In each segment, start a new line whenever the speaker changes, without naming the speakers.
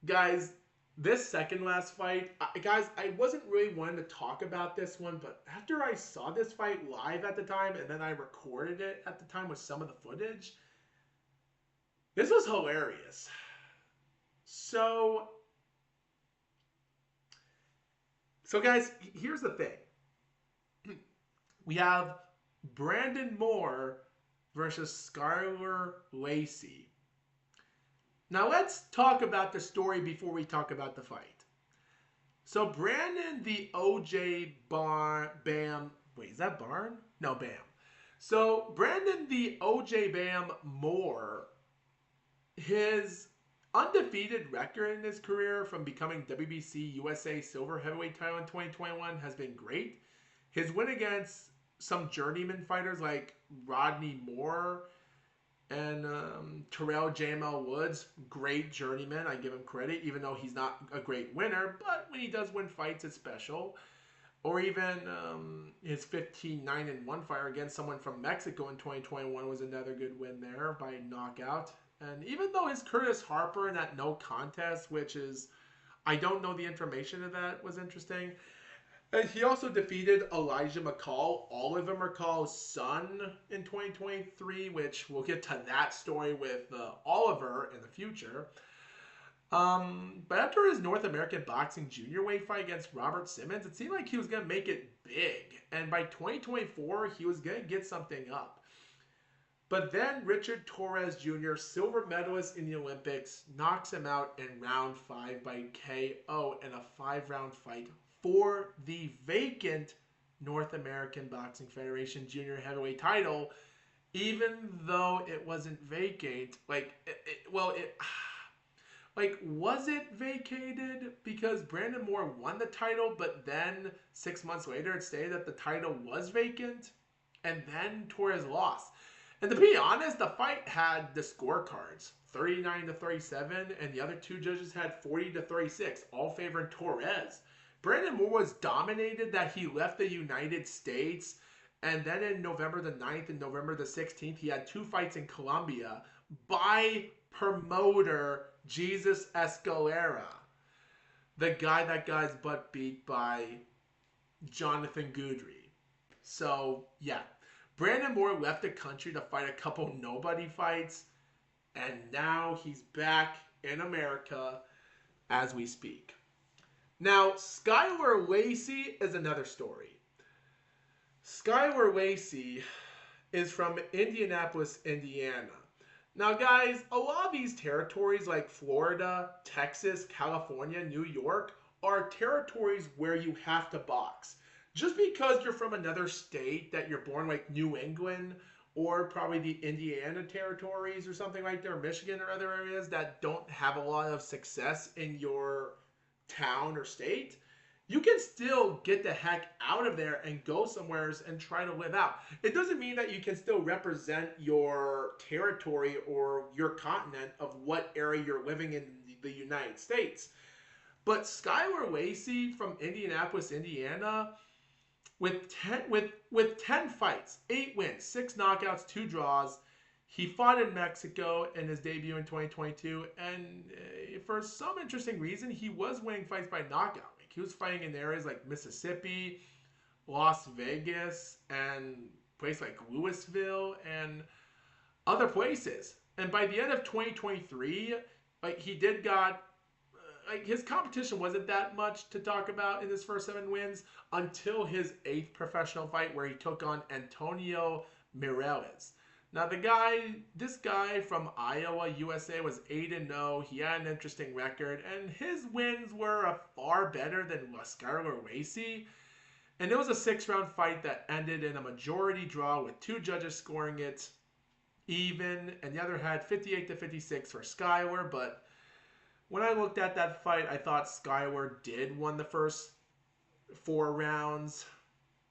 Guys, this second last fight, guys, I wasn't really wanting to talk about this one, but after I saw this fight live at the time and then I recorded it at the time with some of the footage, this was hilarious. So, so guys, here's the thing. We have Brandon Moore versus Skylar Lacey. Now let's talk about the story before we talk about the fight. So Brandon the Bam. Wait, is that Barn? No, Bam. So Brandon the OJ Bam Moore, his undefeated record in his career from becoming WBC USA Silver Heavyweight title in 2021 has been great. His win against some journeyman fighters like Rodney Moore and Terrell JML Woods, great journeyman. I give him credit, even though he's not a great winner. But when he does win fights, it's special. Or even his 15-9-1 fight against someone from Mexico in 2021 was another good win there by knockout. And even though his Curtis Harper in that no contest, which is, I don't know the information of that, was interesting. And he also defeated Elijah McCall, Oliver McCall's son, in 2023, which we'll get to that story with Oliver in the future. But after his North American Boxing junior weight fight against Robert Simmons, it seemed like he was going to make it big. And by 2024, he was going to get something up. But then Richard Torres Jr., silver medalist in the Olympics, knocks him out in round 5 by KO in a 5-round fight for the vacant North American Boxing Federation junior heavyweight title, even though it wasn't vacant. Was it vacated because Brandon Moore won the title, but then 6 months later it stated that the title was vacant, and then Torres lost. And to be honest, the fight had the scorecards 39-37, and the other two judges had 40-36, all favoring Torres. Brandon Moore was dominated that he left the United States, and then in November the 9th and November the 16th, he had 2 fights in Colombia by promoter Jesus Escalera, the guy that got his butt beat by Jonathan Goudry. So, yeah. Brandon Moore left the country to fight a couple nobody fights, and now he's back in America as we speak. Now, Skylar Lacey is another story. Skylar Lacey is from Indianapolis, Indiana. Now, guys, a lot of these territories like Florida, Texas, California, New York are territories where you have to box. Just because you're from another state that you're born like New England or probably the Indiana territories or something like that, or Michigan or other areas that don't have a lot of success in your town or state, you can still get the heck out of there and go somewhere and try to live out. It doesn't mean that you can still represent your territory or your continent of what area you're living in the United States. But Skylar Lacey from Indianapolis, Indiana, with 10 fights, 8 wins, 6 knockouts, 2 draws, he fought in Mexico in his debut in 2022, and for some interesting reason, he was winning fights by knockout. Like, he was fighting in areas like Mississippi, Las Vegas, and places like Louisville, and other places. And by the end of 2023, he did got his competition wasn't that much to talk about in his first 7 wins until his 8th professional fight where he took on Antonio Mireles. Now, this guy from Iowa, USA, was 8-0. He had an interesting record, and his wins were far better than Skylar Lacey. And it was a 6-round fight that ended in a majority draw with 2 judges scoring it even, and the other had 58-56 for Skylar. But when I looked at that fight, I thought Skylar did win the first 4 rounds,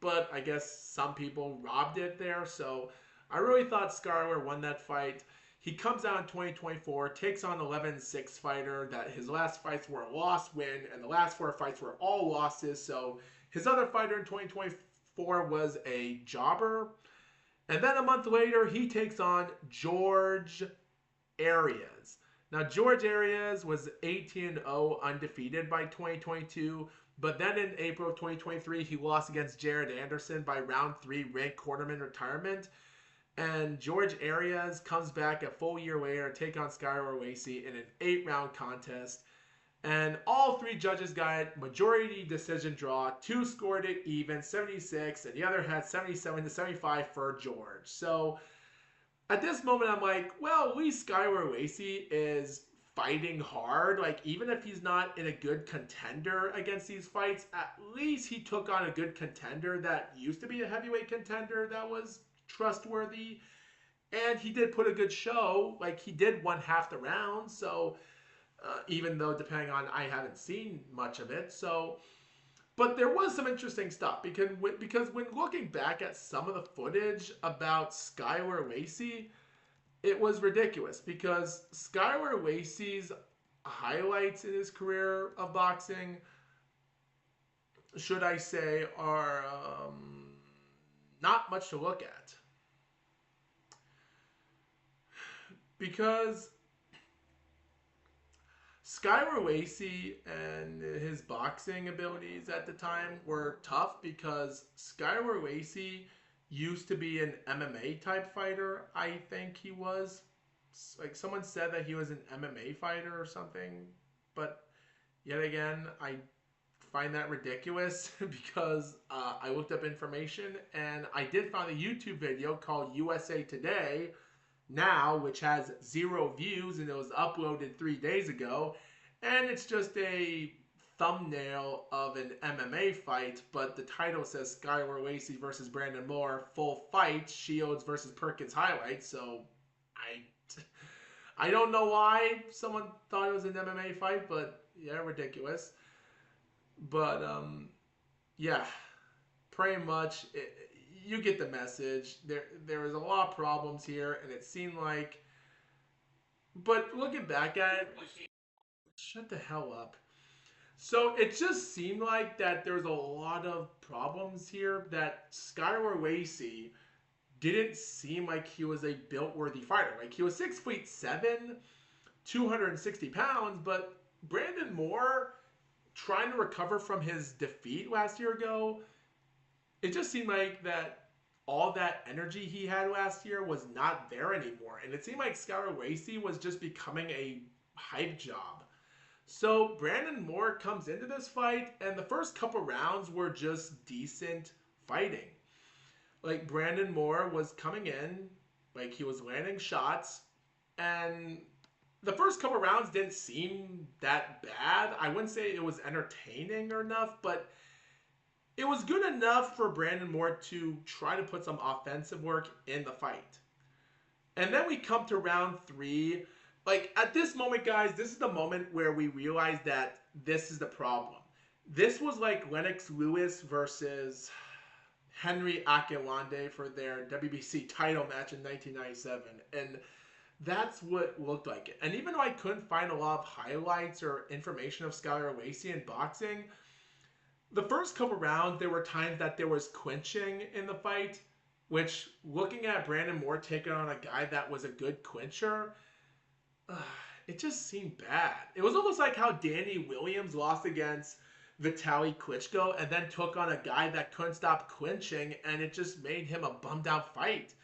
but I guess some people robbed it there, so I really thought Skylar won that fight. He comes out in 2024, takes on 11-6 fighter that his last fights were a loss-win, and the last 4 fights were all losses. So his other fighter in 2024 was a jobber. And then a month later, he takes on George Arias. Now, George Arias was 18-0 undefeated by 2022, but then in April of 2023, he lost against Jared Anderson by round 3 ranked quarterman retirement. And George Arias comes back a full year later to take on Skylar Lacey in an 8-round contest. And all 3 judges got majority decision draw. 2 scored it even, 76, and the other had 77-75 for George. So at this moment, I'm like, well, at least Skylar Lacey is fighting hard. Like, even if he's not in a good contender against these fights, at least he took on a good contender that used to be a heavyweight contender that was trustworthy. And he did put a good show. Like, he did 1/2 the round. So, even though, depending on, I haven't seen much of it. So, but there was some interesting stuff because when looking back at some of the footage about Skylar Lacey, it was ridiculous because Skylar Lacey's highlights in his career of boxing, should I say, are not much to look at. Because Skylar Lacey and his boxing abilities at the time were tough because Skylar Lacey used to be an MMA type fighter. I think he was. Like, someone said that he was an MMA fighter or something. But yet again, I find that ridiculous because I looked up information and I did find a YouTube video called USA Today Now, which has 0 views, and it was uploaded 3 days ago, and it's just a thumbnail of an MMA fight, but the title says Skylar Lacey versus Brandon Moore, full fight, Shields versus Perkins highlights. So I don't know why someone thought it was an MMA fight, but yeah, ridiculous. But yeah, pretty much you get the message. There was a lot of problems here, and it seemed like, but looking back at it, shut the hell up. So it just seemed like that there's a lot of problems here, that Skylar Lacey didn't seem like he was a built-worthy fighter. Like, he was 6'7", 260 pounds, but Brandon Moore, trying to recover from his defeat last year ago, it just seemed like that all that energy he had last year was not there anymore. And it seemed like Skylar Lacey was just becoming a hype job. So Brandon Moore comes into this fight, and the first couple rounds were just decent fighting. Like, Brandon Moore was coming in, like, he was landing shots, and the first couple rounds didn't seem that bad. I wouldn't say it was entertaining or enough, but it was good enough for Brandon Moore to try to put some offensive work in the fight. And then we come to round 3. Like, at this moment, guys, this is the moment where we realize that this is the problem. This was like Lennox Lewis versus Henry Akinlande for their WBC title match in 1997. And that's what it looked like. And even though I couldn't find a lot of highlights or information of Skylar Lacey in boxing, the first couple rounds, there were times that there was clinching in the fight, which, looking at Brandon Moore taking on a guy that was a good clincher, it just seemed bad. It was almost like how Danny Williams lost against Vitaly Klitschko and then took on a guy that couldn't stop clinching, and it just made him a bummed out fight.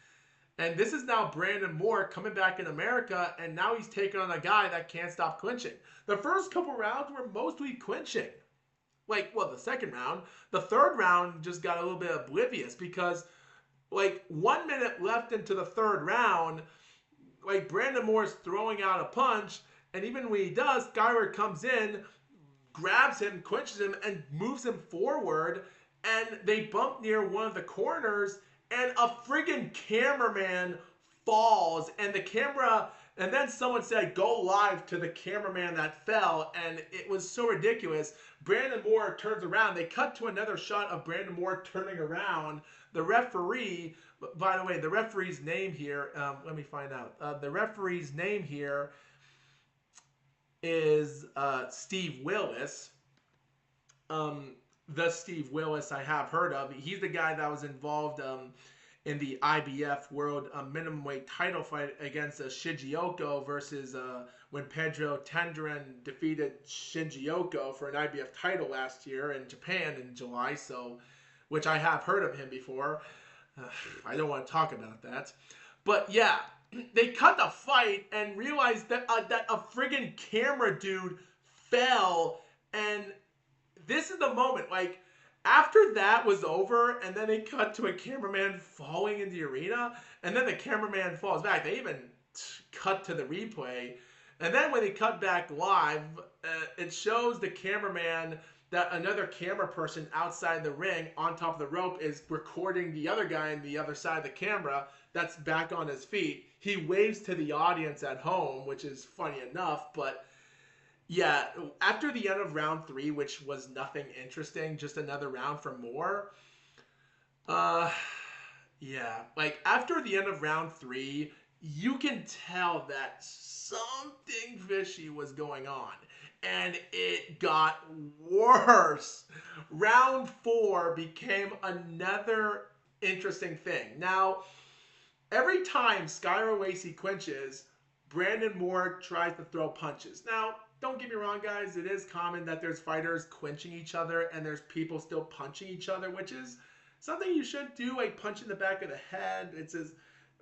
And this is now Brandon Moore coming back in America, and now he's taking on a guy that can't stop clinching. The first couple rounds were mostly clinching. Like, well, the second round. The third round just got a little bit oblivious because, like, 1 minute left into the third round, like, Brandon Moore's throwing out a punch, and even when he does, Skylar comes in, grabs him, clinches him, and moves him forward, and they bump near one of the corners, and a friggin' cameraman falls, and the camera, and then someone said, go live to the cameraman that fell, and it was so ridiculous. Brandon Moore turns around. They cut to another shot of Brandon Moore turning around. The referee, by the way, the referee's name here, let me find out. The referee's name here is Steve Willis. The Steve Willis I have heard of. He's the guy that was involved in the IBF World Minimum Weight title fight against Shigeoka versus when Pedro Tendren defeated Shinji Oko for an IBF title last year in Japan in July. So, which I have heard of him before. Uh, I don't want to talk about that. But yeah, they cut the fight and realized that that a friggin' camera dude fell, and this is the moment. Like after that was over, and then they cut to a cameraman falling in the arena, and then the cameraman falls back. They even cut to the replay, and then when they cut back live, it shows the cameraman that another camera person outside the ring on top of the rope is recording the other guy on the other side of the camera that's back on his feet. He waves to the audience at home, which is funny enough, but yeah, after the end of round 3, which was nothing interesting, just another round for more. Uh, yeah, like after the end of round 3, you can tell that something fishy was going on, and it got worse. Round 4 became another interesting thing. Now, every time Skylar Lacey clinches, Brandon Moore tries to throw punches. Now, don't get me wrong, guys. It is common that there's fighters clinching each other and there's people still punching each other, which is something you shouldn't do, like punch in the back of the head.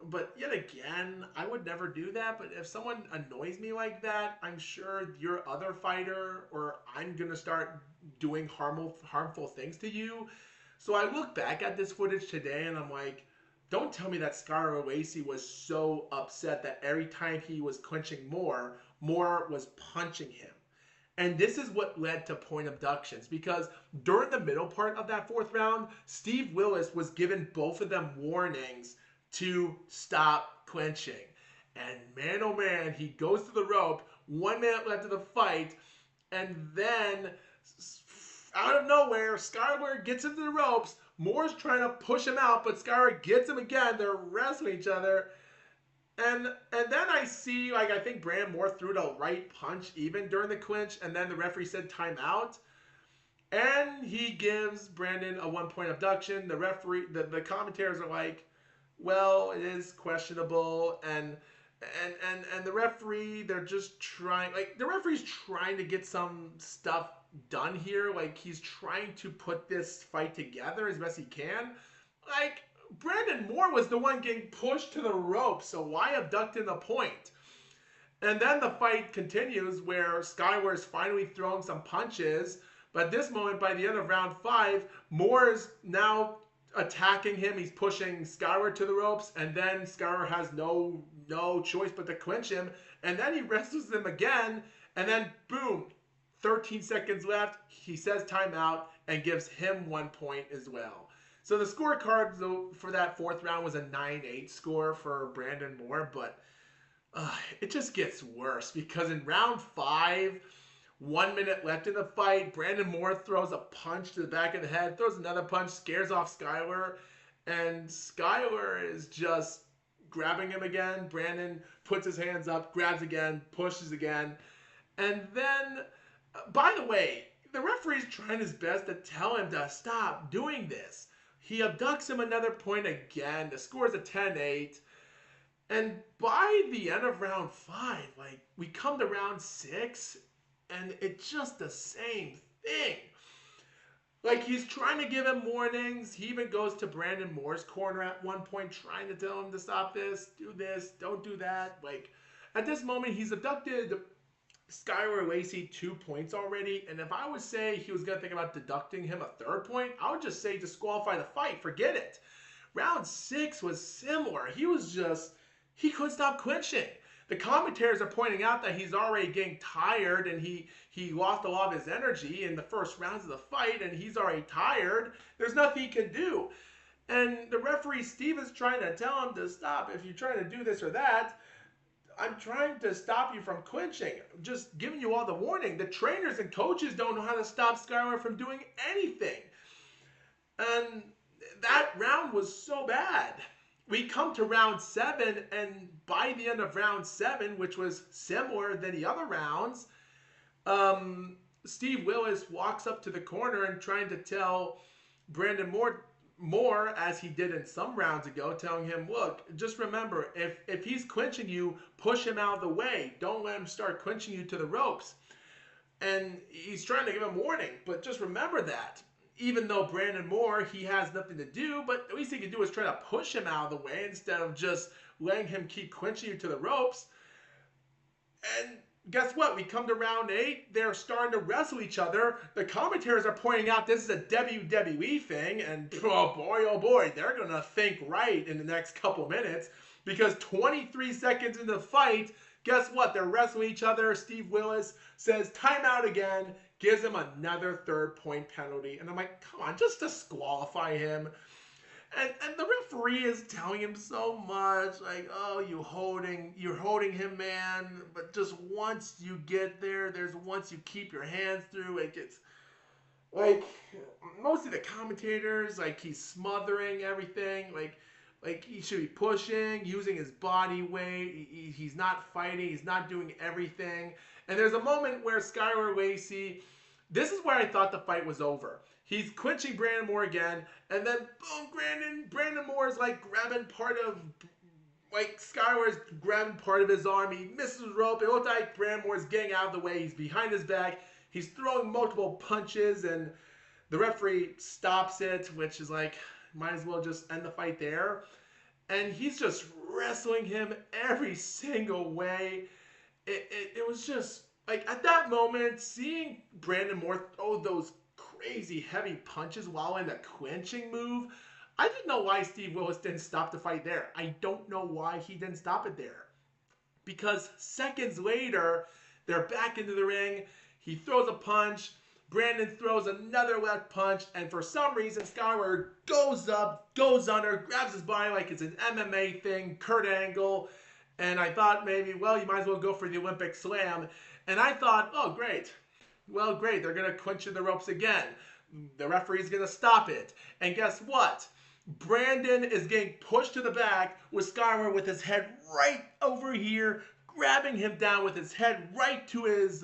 But yet again, I would never do that. But if someone annoys me like that, I'm sure your other fighter or I'm going to start doing harmful things to you. So I look back at this footage today and I'm like, don't tell me that Skylar Lacey was so upset that every time he was clinching Moore was punching him. And this is what led to point abductions, because during the middle part of that 4th round, Steve Willis was given both of them warnings to stop clinching. And man, oh man, he goes to the rope, 1 minute left of the fight, and then out of nowhere, Skylar gets into the ropes. Moore's trying to push him out, but Skylar gets him again. They're wrestling each other. And then I see, like, I think Brandon Moore threw the right punch even during the clinch, and then the referee said timeout. And he gives Brandon a 1-point abduction. The referee, the commentators are like, well, it is questionable, and the referee, they're just trying, like, the referee's trying to get some stuff done here. Like, he's trying to put this fight together as best he can. Like, Brandon Moore was the one getting pushed to the rope, so why abduct in the point? And then the fight continues where Skylar is finally throwing some punches, but at this moment, by the end of round 5, Moore is now attacking him. He's pushing Skylar to the ropes, and then Skylar has no choice but to clinch him, and then he wrestles him again, and then boom, 13 seconds left, he says timeout and gives him 1 point as well. So the scorecard for that 4th round was a 9-8 score for Brandon Moore, but it just gets worse, because in round 5, 1 minute left in the fight, Brandon Moore throws a punch to the back of the head, throws another punch, scares off Skylar, and Skylar is just grabbing him again. Brandon puts his hands up, grabs again, pushes again, and then, by the way, the referee's trying his best to tell him to stop doing this. He abducts him another point again. The score is a 10-8. And by the end of round 5, like, we come to round 6, and it's just the same thing. Like, he's trying to give him warnings. He even goes to Brandon Moore's corner at one point, trying to tell him to stop this, don't do that. Like, at this moment, he's abducted Skylar Lacey 2 points already, and if I would say he was going to think about deducting him a 3rd point, I would just say disqualify the fight. Forget it. Round 6 was similar. He couldn't stop clinching. The commentators are pointing out that he's already getting tired, and he lost a lot of his energy in the first rounds of the fight, and he's already tired. There's nothing he can do. And the referee, Steve, is trying to tell him to stop. If you're trying to do this or that, I'm trying to stop you from clinching. I'm just giving you all the warning. The trainers and coaches don't know how to stop Skylar from doing anything. And that round was so bad. We come to round 7, and by the end of round 7, which was similar than the other rounds, Steve Willis walks up to the corner and trying to tell Brandon Moore, Moore, as he did in some rounds ago, telling him, look, just remember, if he's clinching you, push him out of the way. Don't let him start clinching you to the ropes. And he's trying to give him warning, but just remember that. Even though Brandon Moore, he has nothing to do, but at least he can do is try to push him out of the way instead of just letting him keep clinching you to the ropes. And guess what? We come to round 8. They're starting to wrestle each other. The commentators are pointing out this is a WWE thing. And oh boy, they're going to think right in the next couple minutes. Because 23 seconds into the fight, guess what? They're wrestling each other. Steve Willis says timeout again. Gives him another 3rd-point penalty. And I'm like, come on, just disqualify him. And the referee is telling him so much, like, oh, you're holding him, man. But just once you get there, once you keep your hands through, it gets, like, most of the commentators, like, he's smothering everything, like he should be pushing, using his body weight. He's not fighting, he's not doing everything. And there's a moment where Skylar Lacey, this is where I thought the fight was over. He's clinching Brandon Moore again, and then boom, Brandon Moore is like grabbing part of, like Skylar's grabbing part of his arm. He misses the rope. It looks like Brandon Moore is getting out of the way. He's behind his back. He's throwing multiple punches, and the referee stops it, which is like, might as well just end the fight there. And he's just wrestling him every single way. It was just, like, at that moment, seeing Brandon Moore throw those crazy heavy punches while in the clinching move, I didn't know why Steve Willis didn't stop the fight there. I don't know why he didn't stop it there. Because seconds later, they're back into the ring. He throws a punch. Brandon throws another left punch. And for some reason, Skylar goes up, goes under, grabs his body like it's an MMA thing, Kurt Angle. And I thought maybe, well, you might as well go for the Olympic Slam. And I thought, oh, great. Well, great. They're going to clinch in the ropes again. The referee's going to stop it. And guess what? Brandon is getting pushed to the back with Skylar with his head right over here, grabbing him down with his head right to his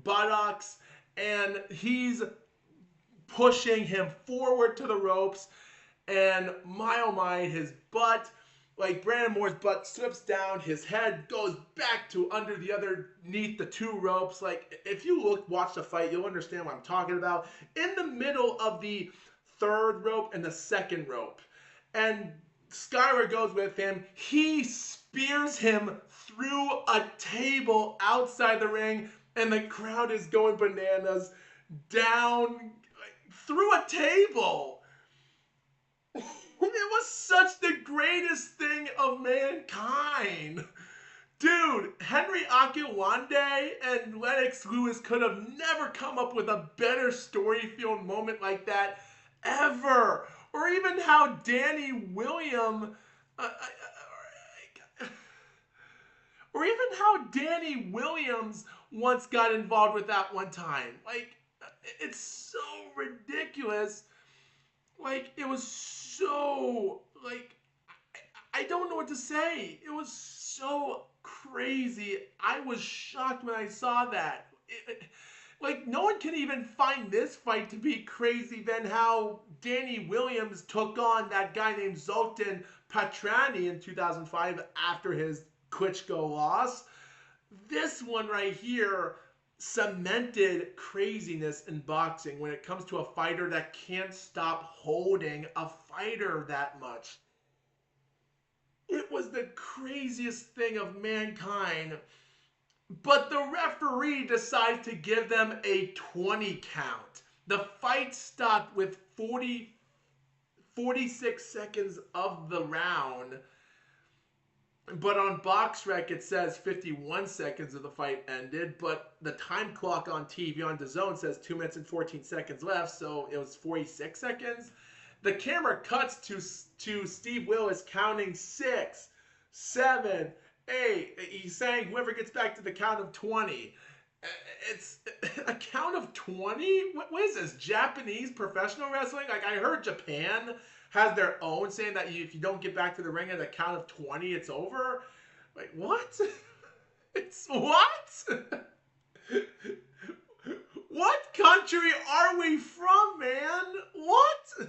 buttocks. And he's pushing him forward to the ropes. And my, oh my, his butt, like Brandon Moore's butt slips down, his head goes back to underneath the 2 ropes. Like, if you watch the fight, you'll understand what I'm talking about. In the middle of the 3rd rope and the 2nd rope. And Skylar goes with him. He spears him through a table outside the ring, and the crowd is going bananas down through a table. It was such the greatest thing of mankind. Dude, Henry Akiwande and Lennox Lewis could have never come up with a better story-filled moment like that ever. Or even how Danny Williams once got involved with that one time. Like, it's so ridiculous. Like, it was so, like, I don't know what to say. It was so crazy. I was shocked when I saw that. Like, no one can even find this fight to be crazy than how Danny Williams took on that guy named Zoltan Patrani in 2005 after his Klitschko loss. This one right here cemented craziness in boxing when it comes to a fighter that can't stop holding a fighter that much. It was the craziest thing of mankind. But the referee decides to give them a 20 count. The fight stopped with 46 seconds of the round. But on BoxRec, it says 51 seconds of the fight ended. But the time clock on TV on DAZN says 2 minutes and 14 seconds left. So it was 46 seconds. The camera cuts to Steve Willis counting 6, 7, 8. He's saying whoever gets back to the count of 20. It's a count of 20? What is this? Japanese professional wrestling? Like, I heard Japan has their own saying that if you don't get back to the ring at a count of 20, it's over. Like, what? It's what? What country are we from, man? What?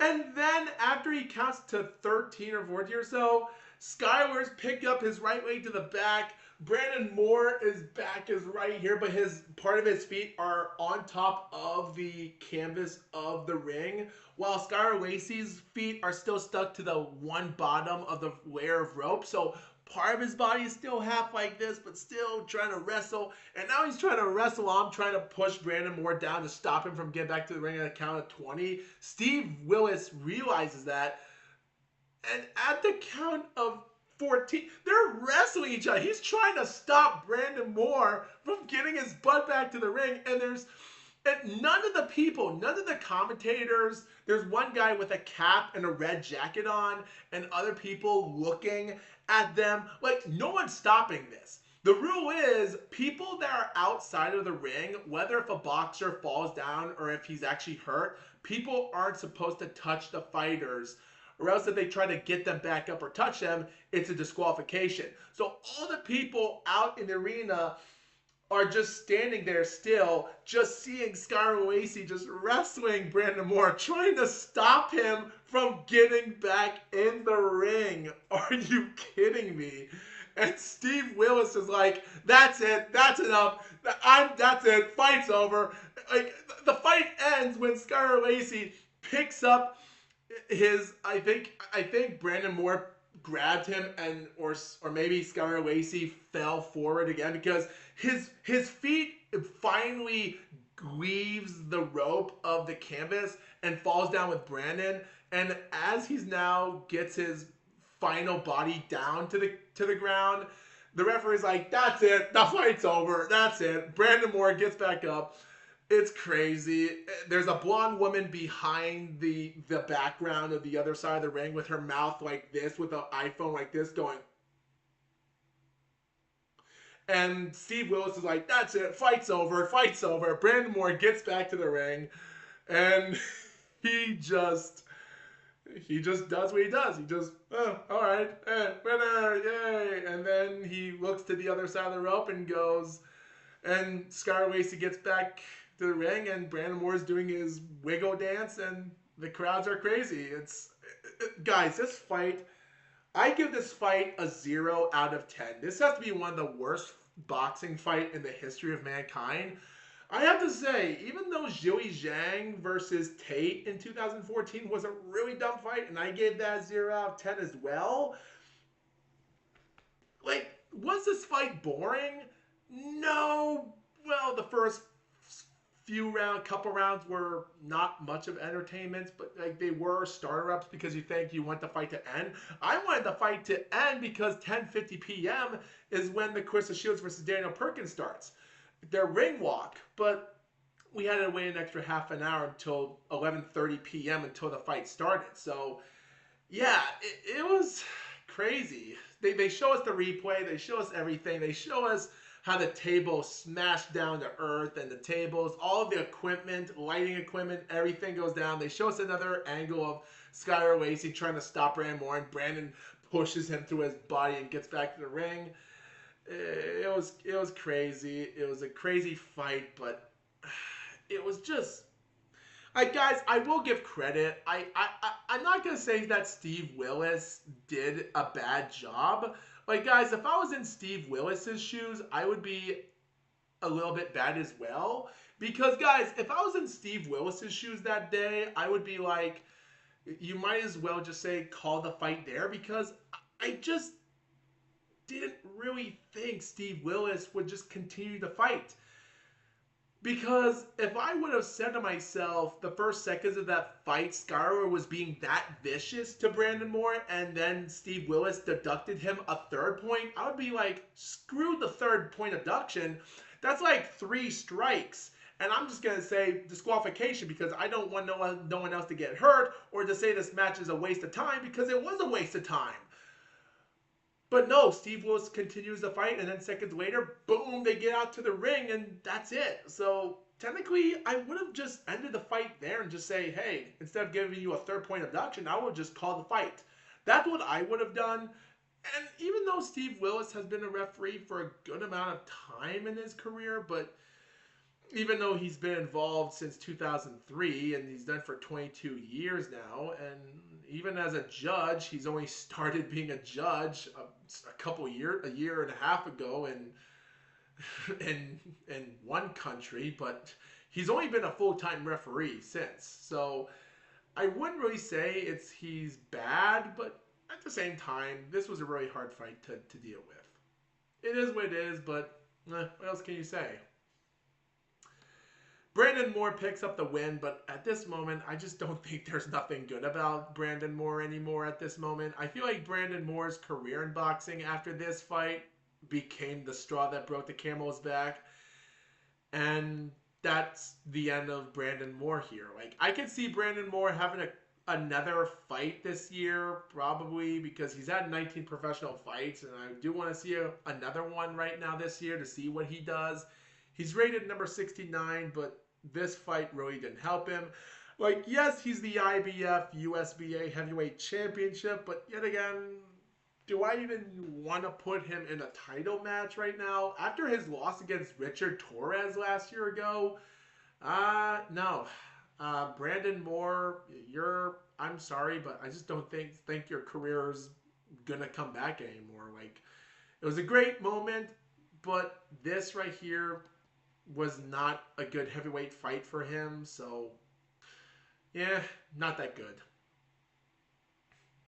And then after he counts to 13 or 14 or so, Skylar's picked up his right leg to the back. Brandon Moore is back is right here, but his part of his feet are on top of the canvas of the ring, while Skylar Lacey's feet are still stuck to the one bottom of the layer of rope. So part of his body is still half like this, but still trying to wrestle. And now he's trying to wrestle. I'm trying to push Brandon Moore down to stop him from getting back to the ring at a count of 20. Steve Willis realizes that. And at the count of 14, they're wrestling each other. He's trying to stop Brandon Moore from getting his butt back to the ring. And none of the people, none of the commentators, there's one guy with a cap and a red jacket on, and other people looking at them. Like, no one's stopping this. The rule is people that are outside of the ring, whether if a boxer falls down or if he's actually hurt, people aren't supposed to touch the fighters, or else if they try to get them back up or touch them, it's a disqualification. So all the people out in the arena are just standing there still, just seeing Skylar Lacey just wrestling Brandon Moore, trying to stop him from getting back in the ring. Are you kidding me? And Steve Willis is like, that's it, that's enough, that's it, fight's over. Like, the fight ends when Skylar Lacey picks up his, I think Brandon Moore grabbed him, and or maybe Skylar Lacey fell forward again because his feet finally leaves the rope of the canvas and falls down with Brandon. And as he's now gets his final body down to the ground, the referee's like, that's it, the fight's over, that's it. Brandon Moore gets back up. It's crazy. There's a blonde woman behind the background of the other side of the ring with her mouth like this, with an iPhone like this going. And Steve Willis is like, that's it, fight's over, fight's over. Brandon Moore gets back to the ring, and he just does what he does. He just, oh, all right, winner, yay. And then he looks to the other side of the rope and goes, and Skylar Lacey gets back to the ring, and Brandon Moore's doing his wiggle dance, and the crowds are crazy. Guys, this fight, I give this fight a 0 out of 10. This has to be one of the worst boxing fight in the history of mankind. I have to say, even though Zhou Zhang versus Tate in 2014 was a really dumb fight, and I gave that 0 out of 10 as well, like, was this fight boring? No. Well, the first couple rounds were not much of entertainment, but like they were starter-ups because you want the fight to end. I wanted the fight to end because 10:50 p.m. is when the Clarissa Shields versus Daniel Perkins starts. Their ring walk, but we had to wait an extra half an hour until 11:30 p.m. until the fight started. So, yeah, it was crazy. They show us the replay. They show us everything. They show us how the table smashed down to earth, and the tables, all of the equipment, lighting equipment, everything goes down. They show us another angle of Skylar Lacey trying to stop Brandon Moore, and Brandon pushes him through his body and gets back to the ring. It was crazy. It was a crazy fight, but it was just... guys, I will give credit. I'm not going to say that Steve Willis did a bad job. Like, guys, if I was in Steve Willis's shoes, I would be a little bit bad as well. Because, guys, if I was in Steve Willis's shoes that day, I would be like, you might as well just say, call the fight there. Because I just didn't really think Steve Willis would just continue to fight. Because if I would have said to myself the first seconds of that fight, Skylar was being that vicious to Brandon Moore, and then Steve Willis deducted him a third point, I would be like, screw the third point deduction. That's like 3 strikes. And I'm just going to say disqualification because I don't want no one else to get hurt, or to say this match is a waste of time because it was a waste of time. But no, Steve Willis continues the fight, and then seconds later, boom, they get out to the ring, and that's it. So technically, I would have just ended the fight there and just say, hey, instead of giving you a third point deduction, I would just call the fight. That's what I would have done. And even though Steve Willis has been a referee for a good amount of time in his career, but even though he's been involved since 2003 and he's done for 22 years now, and even as a judge, he's only started being a judge a year and a half ago in one country, but he's only been a full-time referee since. So I wouldn't really say he's bad, but at the same time, this was a really hard fight to deal with. It is what it is, but what else can you say? Brandon Moore picks up the win, but at this moment, I just don't think there's nothing good about Brandon Moore anymore at this moment. I feel like Brandon Moore's career in boxing after this fight became the straw that broke the camel's back. And that's the end of Brandon Moore here. Like, I could see Brandon Moore having another fight this year, probably, because he's had 19 professional fights, and I do want to see another one right now this year to see what he does. He's rated number 69, but this fight really didn't help him. Like, yes, he's the IBF USBA heavyweight championship, but yet again, do I even want to put him in a title match right now? After his loss against Richard Torres last year ago, no. Brandon Moore, I'm sorry, but I just don't think your career's gonna come back anymore. Like, it was a great moment, but this right here was not a good heavyweight fight for him. So, yeah, not that good.